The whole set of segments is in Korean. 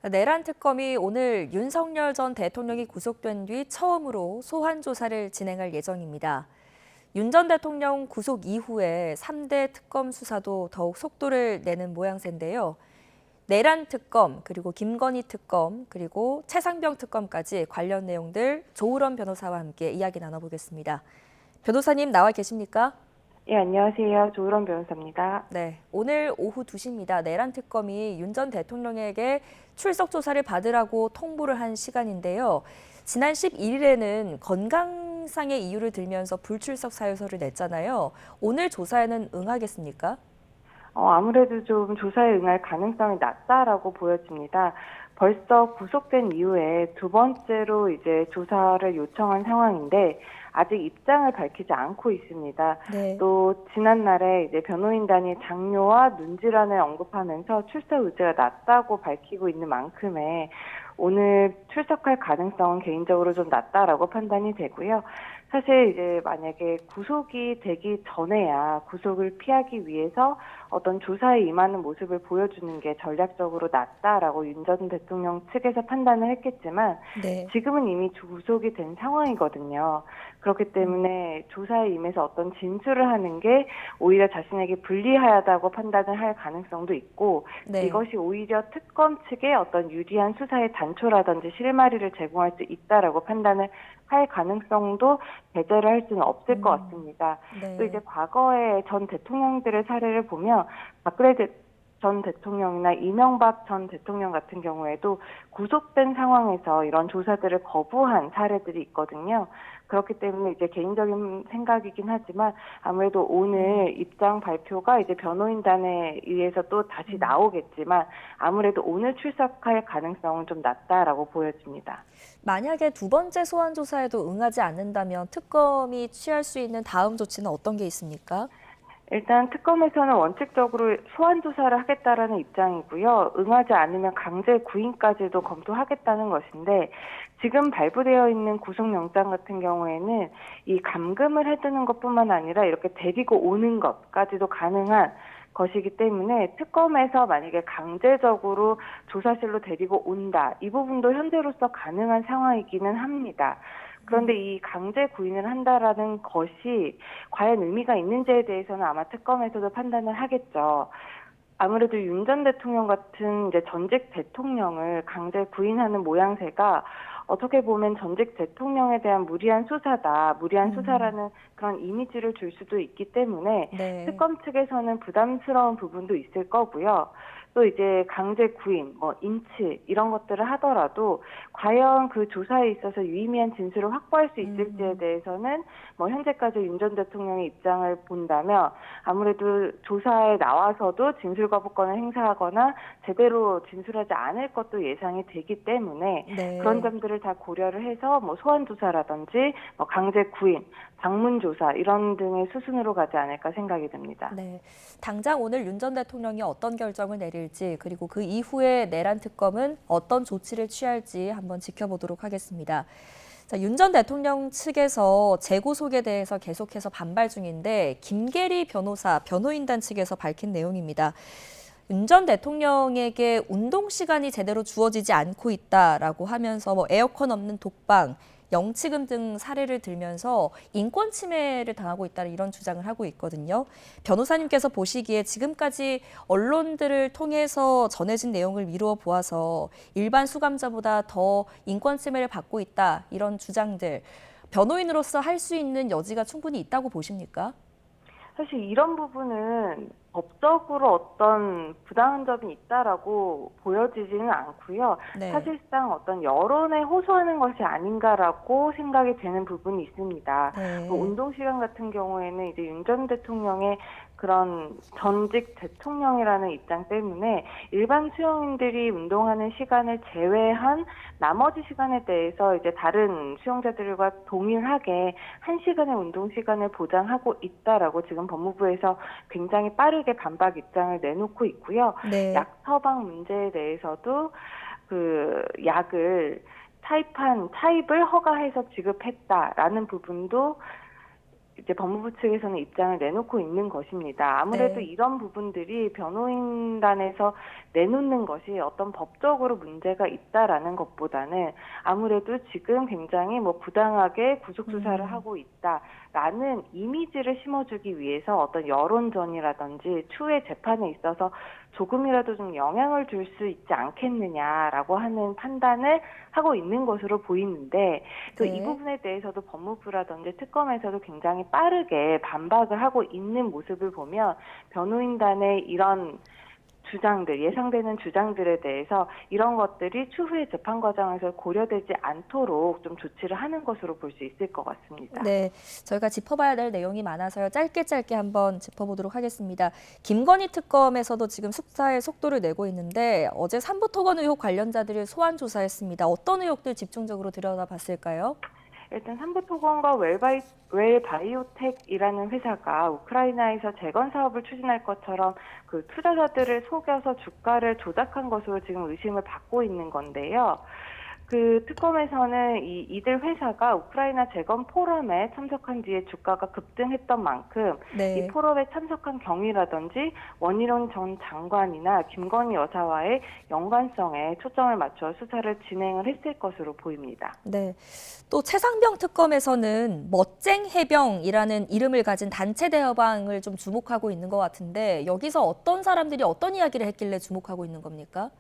내란 특검이 오늘 윤석열 전 대통령이 구속된 뒤 처음으로 소환 조사를 진행할 예정입니다. 윤 전 대통령 구속 이후에 3대 특검 수사도 더욱 속도를 내는 모양새인데요. 내란 특검, 그리고 김건희 특검, 그리고 최상병 특검까지 관련 내용들 조으론 변호사와 함께 이야기 나눠보겠습니다. 변호사님 나와 계십니까? 예, 안녕하세요. 조으론 변호사입니다. 네, 오늘 오후 2시입니다. 내란 특검이 윤 전 대통령에게 출석 조사를 받으라고 통보를 한 시간인데요. 지난 11일에는 건강상의 이유를 들면서 불출석 사유서를 냈잖아요. 오늘 조사에는 응하겠습니까? 아무래도 좀 조사에 응할 가능성이 낮다라고 보여집니다. 벌써 구속된 이후에 두 번째로 이제 조사를 요청한 상황인데 아직 입장을 밝히지 않고 있습니다. 네. 또 지난날에 이제 변호인단이 장뇨와 눈질환을 언급하면서 출석 의지가 낮다고 밝히고 있는 만큼에 오늘 출석할 가능성은 개인적으로 좀 낮다라고 판단이 되고요. 사실 이제 만약에 구속이 되기 전에야 구속을 피하기 위해서 어떤 조사에 임하는 모습을 보여주는 게 전략적으로 낫다라고 윤 전 대통령 측에서 판단을 했겠지만 네. 지금은 이미 구속이 된 상황이거든요. 그렇기 때문에 조사에 임해서 어떤 진술을 하는 게 오히려 자신에게 불리하다고 판단을 할 가능성도 있고 네. 이것이 오히려 특검 측에 어떤 유리한 수사의 단초라든지 실마리를 제공할 수 있다라고 판단을 할 가능성도 배제를 할 수는 없을 것 같습니다. 네. 또 이제 과거의 전 대통령들의 사례를 보면 박근혜 전 대통령이나 이명박 전 대통령 같은 경우에도 구속된 상황에서 이런 조사들을 거부한 사례들이 있거든요. 그렇기 때문에 이제 개인적인 생각이긴 하지만 아무래도 오늘 입장 발표가 이제 변호인단에 의해서 또 다시 나오겠지만 아무래도 오늘 출석할 가능성은 좀 낮다라고 보여집니다. 만약에 두 번째 소환 조사에도 응하지 않는다면 특검이 취할 수 있는 다음 조치는 어떤 게 있습니까? 일단 특검에서는 원칙적으로 소환 조사를 하겠다라는 입장이고요. 응하지 않으면 강제 구인까지도 검토하겠다는 것인데 지금 발부되어 있는 구속영장 같은 경우에는 이 감금을 해두는 것뿐만 아니라 이렇게 데리고 오는 것까지도 가능한 것이기 때문에 특검에서 만약에 강제적으로 조사실로 데리고 온다. 이 부분도 현재로서 가능한 상황이기는 합니다. 그런데 이 강제 구인을 한다라는 것이 과연 의미가 있는지에 대해서는 아마 특검에서도 판단을 하겠죠. 아무래도 윤 전 대통령 같은 이제 전직 대통령을 강제 구인하는 모양새가 어떻게 보면 전직 대통령에 대한 무리한 수사다, 무리한 수사라는 그런 이미지를 줄 수도 있기 때문에 네. 특검 측에서는 부담스러운 부분도 있을 거고요. 또 이제 강제 구인, 인치 이런 것들을 하더라도 과연 그 조사에 있어서 유의미한 진술을 확보할 수 있을지에 대해서는 현재까지 윤 전 대통령의 입장을 본다면 아무래도 조사에 나와서도 진술 거부권을 행사하거나 제대로 진술하지 않을 것도 예상이 되기 때문에 네. 그런 점들을 다 고려를 해서 소환 조사라든지 강제 구인, 방문 조사 이런 등의 수순으로 가지 않을까 생각이 듭니다. 네. 당장 오늘 윤 전 대통령이 어떤 결정을 내릴지 그리고 그 이후에 내란 특검은 어떤 조치를 취할지 한번 지켜보도록 하겠습니다. 윤 전 대통령 측에서 재구속에 대해서 계속해서 반발 중인데 김계리 변호사, 변호인단 측에서 밝힌 내용입니다. 윤 전 대통령에게 운동 시간이 제대로 주어지지 않고 있다라고 하면서 에어컨 없는 독방, 영치금 등 사례를 들면서 인권 침해를 당하고 있다는 이런 주장을 하고 있거든요. 변호사님께서 보시기에 지금까지 언론들을 통해서 전해진 내용을 미루어 보아서 일반 수감자보다 더 인권 침해를 받고 있다 이런 주장들 변호인으로서 할 수 있는 여지가 충분히 있다고 보십니까? 사실 이런 부분은 법적으로 어떤 부당한 점이 있다라고 보여지지는 않고요. 네. 사실상 어떤 여론에 호소하는 것이 아닌가라고 생각이 되는 부분이 있습니다. 네. 운동 시간 같은 경우에는 이제 윤 전 대통령의 그런 전직 대통령이라는 입장 때문에 일반 수용인들이 운동하는 시간을 제외한 나머지 시간에 대해서 이제 다른 수용자들과 동일하게 1시간의 운동 시간을 보장하고 있다라고 지금 법무부에서 굉장히 빠르게 반박 입장을 내놓고 있고요. 네. 약 처방 문제에 대해서도 그 약을 차입을 허가해서 지급했다라는 부분도 이제 법무부 측에서는 입장을 내놓고 있는 것입니다. 아무래도 네. 이런 부분들이 변호인단에서 내놓는 것이 어떤 법적으로 문제가 있다라는 것보다는 아무래도 지금 굉장히 뭐 부당하게 구속 수사를 하고 있다라는 이미지를 심어주기 위해서 어떤 여론전이라든지 추후의 재판에 있어서 조금이라도 좀 영향을 줄 수 있지 않겠느냐라고 하는 판단을 하고 있는 것으로 보이는데 또 이 네. 부분에 대해서도 법무부라든지 특검에서도 굉장히 빠르게 반박을 하고 있는 모습을 보면 변호인단의 이런 주장들, 예상되는 주장들에 대해서 이런 것들이 추후의 재판 과정에서 고려되지 않도록 좀 조치를 하는 것으로 볼 수 있을 것 같습니다. 네, 저희가 짚어봐야 될 내용이 많아서요. 짧게 한번 짚어보도록 하겠습니다. 김건희 특검에서도 지금 수사의 속도를 내고 있는데 어제 삼부토건 의혹 관련자들을 소환 조사했습니다. 어떤 의혹들 집중적으로 들여다봤을까요? 일단 삼부토건과 웰바이오텍이라는 회사가 우크라이나에서 재건 사업을 추진할 것처럼 그 투자자들을 속여서 주가를 조작한 것으로 지금 의심을 받고 있는 건데요. 그 특검에서는 이들 회사가 우크라이나 재건 포럼에 참석한 뒤에 주가가 급등했던 만큼 이 네. 포럼에 참석한 경위라든지 원희룡 전 장관이나 김건희 여사와의 연관성에 초점을 맞춰 수사를 진행을 했을 것으로 보입니다. 네. 또 최상병 특검에서는 멋쟁 해병이라는 이름을 가진 단체 대화방을 좀 주목하고 있는 것 같은데 여기서 어떤 사람들이 어떤 이야기를 했길래 주목하고 있는 겁니까?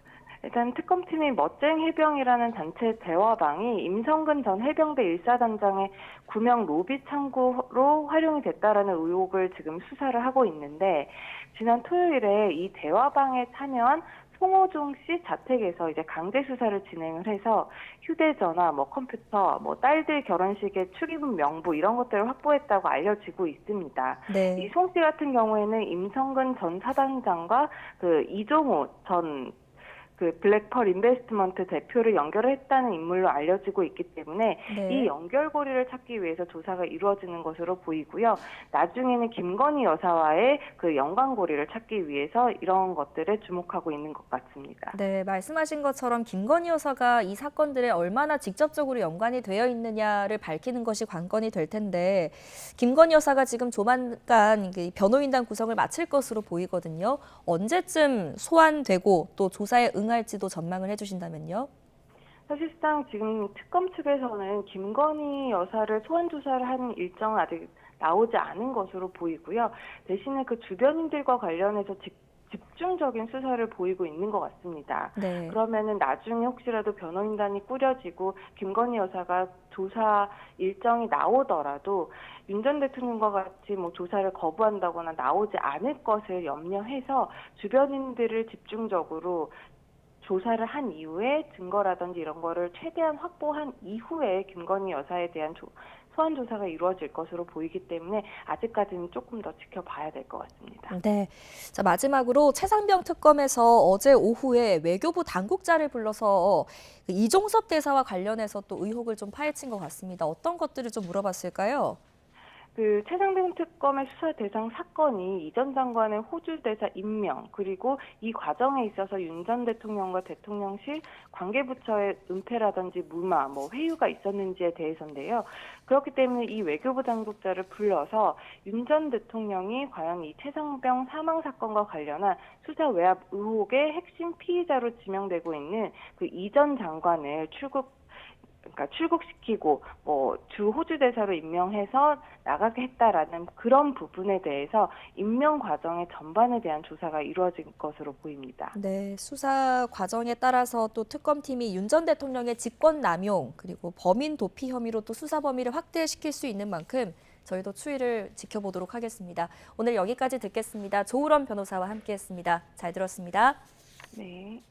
일단 특검팀이 멋쟁 해병이라는 단체 대화방이 임성근 전 해병대 1사단장의 구명 로비 창구로 활용이 됐다라는 의혹을 지금 수사를 하고 있는데 지난 토요일에 이 대화방에 참여한 송호종 씨 자택에서 이제 강제 수사를 진행을 해서 휴대전화, 뭐 컴퓨터, 뭐 딸들 결혼식의 축의금 명부 이런 것들을 확보했다고 알려지고 있습니다. 네. 이 송 씨 같은 경우에는 임성근 전 사단장과 그 이종호 전 그 블랙펄 인베스트먼트 대표를 연결했다는 인물로 알려지고 있기 때문에 네. 이 연결고리를 찾기 위해서 조사가 이루어지는 것으로 보이고요. 나중에는 김건희 여사와의 그 연관고리를 찾기 위해서 이런 것들에 주목하고 있는 것 같습니다. 네, 말씀하신 것처럼 김건희 여사가 이 사건들에 얼마나 직접적으로 연관이 되어 있느냐를 밝히는 것이 관건이 될 텐데 김건희 여사가 지금 조만간 변호인단 구성을 마칠 것으로 보이거든요. 언제쯤 소환되고 또 조사에 응할지도 전망을 해주신다면요. 사실상 지금 특검 측에서는 김건희 여사를 소환 조사를 하는 일정은 아직 나오지 않은 것으로 보이고요. 대신에 그 주변인들과 관련해서 집중적인 수사를 보이고 있는 것 같습니다. 네. 그러면은 나중에 혹시라도 변호인단이 꾸려지고 김건희 여사가 조사 일정이 나오더라도 윤 전 대통령과 같이 뭐 조사를 거부한다거나 나오지 않을 것을 염려해서 주변인들을 집중적으로 조사를 한 이후에 증거라든지 이런 거를 최대한 확보한 이후에 김건희 여사에 대한 소환 조사가 이루어질 것으로 보이기 때문에 아직까지는 조금 더 지켜봐야 될 것 같습니다. 네. 자, 마지막으로 최상병 특검에서 어제 오후에 외교부 당국자를 불러서 그 이종섭 대사와 관련해서 또 의혹을 좀 파헤친 것 같습니다. 어떤 것들을 좀 물어봤을까요? 그 최상병 특검의 수사 대상 사건이 이 전 장관의 호주 대사 임명 그리고 이 과정에 있어서 윤 전 대통령과 대통령실 관계부처의 은폐라든지 무마, 뭐 회유가 있었는지에 대해서인데요. 그렇기 때문에 이 외교부 당국자를 불러서 윤 전 대통령이 과연 이 최상병 사망 사건과 관련한 수사 외압 의혹의 핵심 피의자로 지명되고 있는 그 이 전 장관을 출국시키고 뭐 주 호주 대사로 임명해서 나가게 했다라는 그런 부분에 대해서 임명 과정의 전반에 대한 조사가 이루어질 것으로 보입니다. 네, 수사 과정에 따라서 또 특검팀이 윤 전 대통령의 직권 남용 그리고 범인 도피 혐의로 또 수사 범위를 확대시킬 수 있는 만큼 저희도 추이를 지켜보도록 하겠습니다. 오늘 여기까지 듣겠습니다. 조우런 변호사와 함께했습니다. 잘 들었습니다. 네.